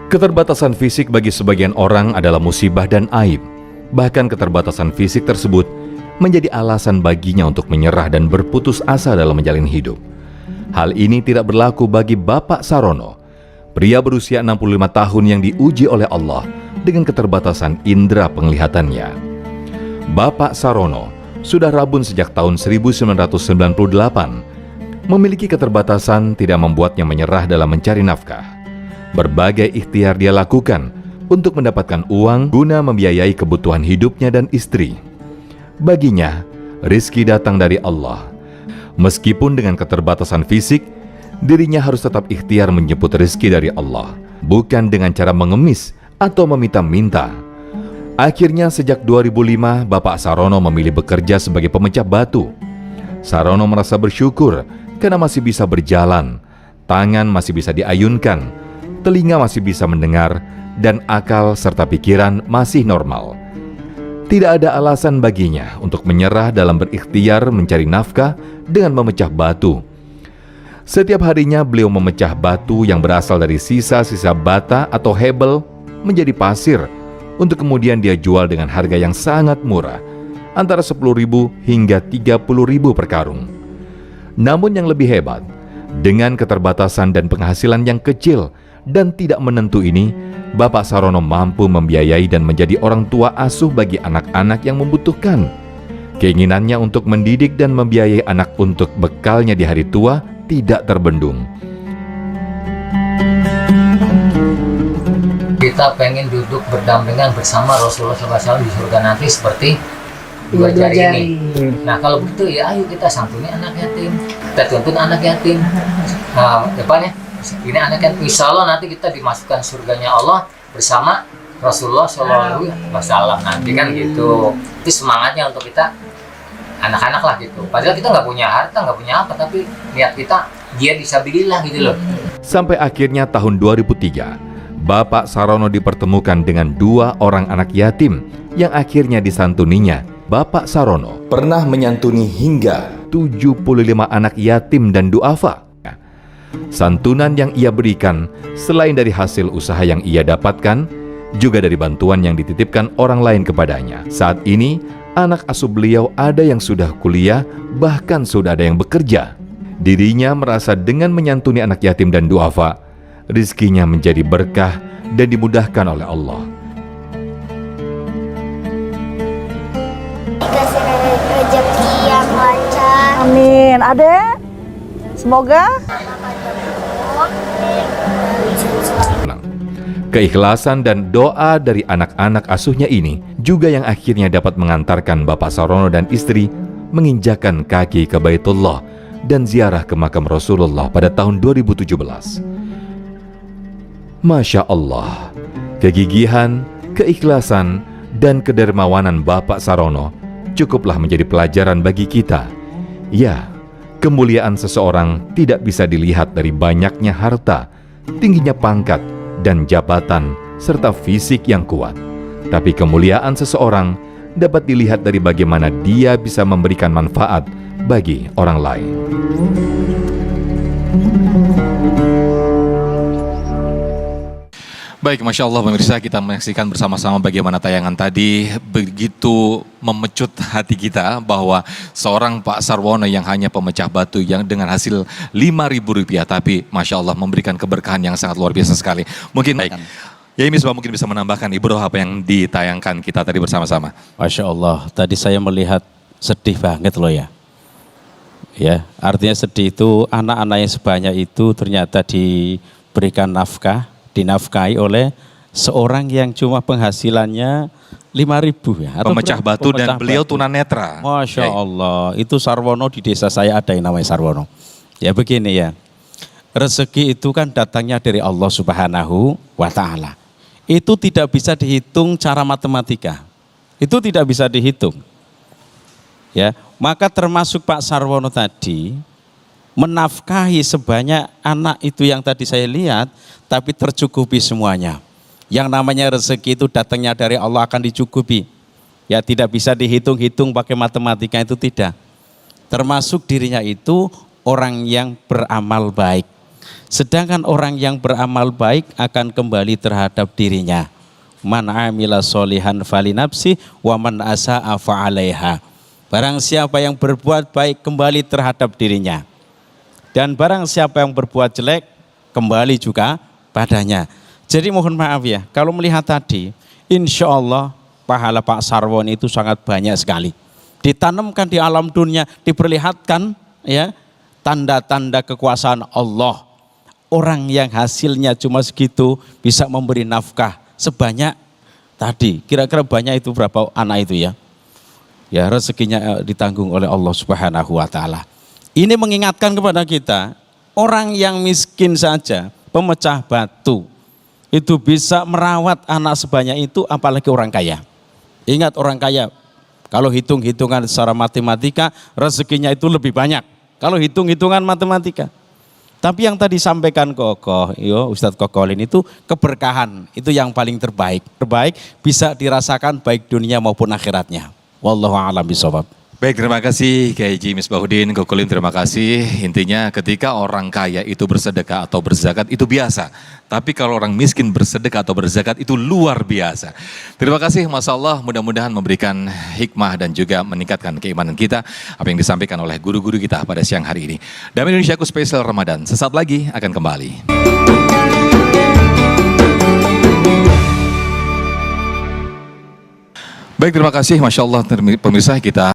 Keterbatasan fisik bagi sebagian orang adalah musibah dan aib. Bahkan keterbatasan fisik tersebut menjadi alasan baginya untuk menyerah dan berputus asa dalam menjalani hidup. Hal ini tidak berlaku bagi Bapak Sarono, pria berusia 65 tahun yang diuji oleh Allah dengan keterbatasan indera penglihatannya. Bapak Sarono sudah rabun sejak tahun 1998. Memiliki keterbatasan tidak membuatnya menyerah dalam mencari nafkah. Berbagai ikhtiar dia lakukan untuk mendapatkan uang guna membiayai kebutuhan hidupnya dan istri. Baginya, rizki datang dari Allah. Meskipun dengan keterbatasan fisik, dirinya harus tetap ikhtiar menjemput rizki dari Allah, bukan dengan cara mengemis atau meminta-minta. Akhirnya sejak 2005, Bapak Sarono memilih bekerja sebagai pemecah batu. Sarono merasa bersyukur karena masih bisa berjalan, tangan masih bisa diayunkan, telinga masih bisa mendengar, dan akal serta pikiran masih normal. Tidak ada alasan baginya untuk menyerah dalam berikhtiar mencari nafkah dengan memecah batu. Setiap harinya beliau memecah batu yang berasal dari sisa-sisa bata atau hebel menjadi pasir, untuk kemudian dia jual dengan harga yang sangat murah, antara 10.000 hingga 30.000 per karung. Namun yang lebih hebat, dengan keterbatasan dan penghasilan yang kecil dan tidak menentu ini, Bapak Sarono mampu membiayai dan menjadi orang tua asuh bagi anak-anak yang membutuhkan. Keinginannya untuk mendidik dan membiayai anak untuk bekalnya di hari tua tidak terbendung. Kita pengen duduk berdampingan bersama Rasulullah SAW di surga nanti seperti dua jari ini. Nah kalau begitu ya ayo kita santuni anak yatim, kita tuntun anak yatim. Nah depannya ini anak yatim, insya Allah nanti kita dimasukkan surganya Allah bersama Rasulullah SAW nanti kan gitu. Itu semangatnya untuk kita anak-anak lah gitu. Padahal kita nggak punya harta, nggak punya apa, tapi niat kita dia disabilillah gitu loh. Sampai akhirnya tahun 2003, Bapak Sarono dipertemukan dengan 2 orang anak yatim yang akhirnya disantuninya. Bapak Sarono pernah menyantuni hingga 75 anak yatim dan duafa. Santunan yang ia berikan selain dari hasil usaha yang ia dapatkan, juga dari bantuan yang dititipkan orang lain kepadanya. Saat ini, anak asuh beliau ada yang sudah kuliah, bahkan sudah ada yang bekerja. Dirinya merasa dengan menyantuni anak yatim dan duafa, rizkinya menjadi berkah dan dimudahkan oleh Allah. Dikasih rezeki yang lancar. Amin. Adek, semoga Keikhlasan dan doa dari anak-anak asuhnya ini juga yang akhirnya dapat mengantarkan Bapak Sarono dan istri menginjakan kaki ke Baitullah dan ziarah ke makam Rasulullah pada tahun 2017. Masya Allah, kegigihan, keikhlasan, dan kedermawanan Bapak Sarono cukuplah menjadi pelajaran bagi kita. Ya, kemuliaan seseorang tidak bisa dilihat dari banyaknya harta, tingginya pangkat, dan jabatan, serta fisik yang kuat. Tapi kemuliaan seseorang dapat dilihat dari bagaimana dia bisa memberikan manfaat bagi orang lain. Baik, Masya Allah pemirsa, kita menyaksikan bersama-sama bagaimana tayangan tadi begitu memecut hati kita bahwa seorang Pak Sarwono yang hanya pemecah batu yang dengan hasil Rp5.000 tapi Masya Allah memberikan keberkahan yang sangat luar biasa sekali. Mungkin baik, ya ini sebab mungkin bisa menambahkan Ibro apa yang ditayangkan kita tadi bersama-sama. Masya Allah, tadi saya melihat sedih banget loh ya. Ya, artinya sedih itu anak-anak yang sebanyak itu ternyata diberikan nafkah, dinafkahi oleh seorang yang cuma penghasilannya 5.000 ya. Pemecah batu dan beliau tunanetra. Masya Allah, itu Sarwono di desa saya ada yang namanya Sarwono. Ya begini ya, rezeki itu kan datangnya dari Allah Subhanahu wa Ta'ala. Itu tidak bisa dihitung cara matematika. Itu tidak bisa dihitung. Ya, maka termasuk Pak Sarwono tadi menafkahi sebanyak anak itu yang tadi saya lihat, tapi tercukupi semuanya. Yang namanya rezeki itu datangnya dari Allah akan dicukupi. Ya tidak bisa dihitung-hitung pakai matematika, itu tidak. Termasuk dirinya itu orang yang beramal baik. Sedangkan orang yang beramal baik akan kembali terhadap dirinya. Man amila solihan falinapsi wa man asa'a fa'alaiha. Barang siapa yang berbuat baik kembali terhadap dirinya. Dan barang siapa yang berbuat jelek kembali juga padanya. Jadi mohon maaf ya, kalau melihat tadi, insya Allah pahala Pak Sarwon itu sangat banyak sekali. Ditanamkan di alam dunia, diperlihatkan ya tanda-tanda kekuasaan Allah. Orang yang hasilnya cuma segitu bisa memberi nafkah sebanyak tadi. Kira-kira banyak itu berapa anak itu ya? Ya rezekinya ditanggung oleh Allah Subhanahu wa taala. Ini mengingatkan kepada kita, orang yang miskin saja, pemecah batu, itu bisa merawat anak sebanyak itu, apalagi orang kaya. Ingat orang kaya, kalau hitung-hitungan secara matematika, rezekinya itu lebih banyak. Kalau hitung-hitungan matematika. Tapi yang tadi sampaikan Kokoh, Ustadz Kokolin itu keberkahan, itu yang paling terbaik. Terbaik bisa dirasakan baik dunia maupun akhiratnya. Wallahu a'lam bishawab. Baik, terima kasih Kiai Haji Misbahuddin, Kokolim, terima kasih. Intinya ketika orang kaya itu bersedekah atau berzakat itu biasa. Tapi kalau orang miskin bersedekah atau berzakat itu luar biasa. Terima kasih, Masya Allah, mudah-mudahan memberikan hikmah dan juga meningkatkan keimanan kita. Apa yang disampaikan oleh guru-guru kita pada siang hari ini. Damai Indonesiaku Spesial Ramadan, sesaat lagi akan kembali. Baik, terima kasih, Masya Allah, pemirsa kita.